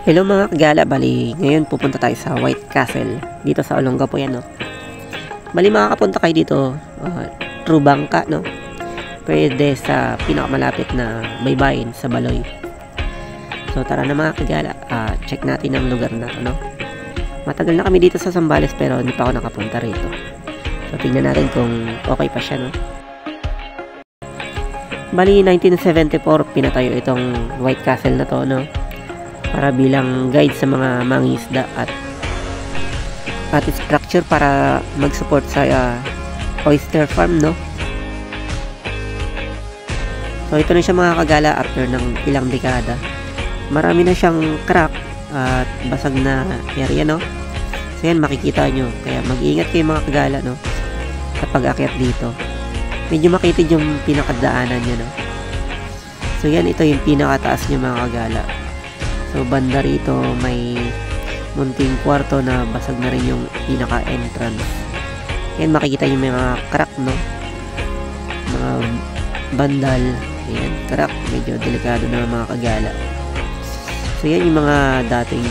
Hello mga kagala, bali ngayon pupunta tayo sa White Castle dito sa Olongapo yan, no. Bali makakapunta kayo dito through bangka, no. Pwede sa pinakamalapit na baybayin sa Baloy. So tara na mga kagala, check natin ang lugar na to, no. Matagal na kami dito sa Zambales pero hindi pa ako nakapunta rito. So tingnan natin kung okay pa siya, no. Bali 1974 pinatayo itong White Castle na to, no, para bilang guide sa mga mangingisda at structure para mag-support sa oyster farm, no. So ito na siya mga kagala after ng ilang dekada. Marami na siyang crack at basag na area, no. So yan makikita nyo, kaya mag-iingat kayo mga kagala, no, sa pag-akyat dito. Medyo makitid yung pinakadaanan niya, no. So yan, ito yung pinakataas niya mga kagala. So banda rito may munting kwarto na basag na rin yung pinaka-entrance. Yan makikita yung mga crack, no, mga bandal. Yan, crack, medyo delikado na mga kagala. So yan yung mga dating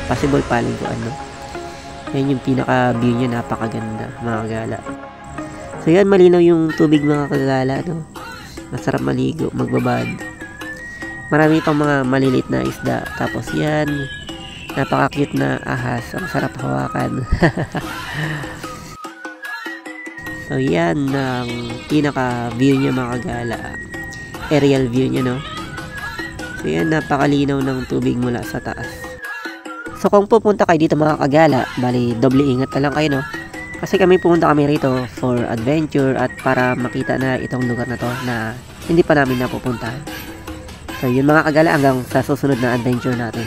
possible paliguan, no. Yan yung pinaka-view niya, napakaganda mga kagala. So yan, malinaw yung tubig mga kagala, no. Masarap maligo, magbabad. Marami pang mga malilit na isda. Tapos yan, napaka-cute na ahas. Ang sarap hawakan. So yan ang pinaka-view niya mga kagala. Aerial view niya, no. So yan, napakalinaw ng tubig mula sa taas. So kung pupunta kayo dito mga kagala, bali doble ingat na lang kayo, no. Kasi pumunta kami rito for adventure at para makita na itong lugar na to na hindi pa namin napupuntahan. So yun mga kagala, hanggang sa susunod na adventure natin.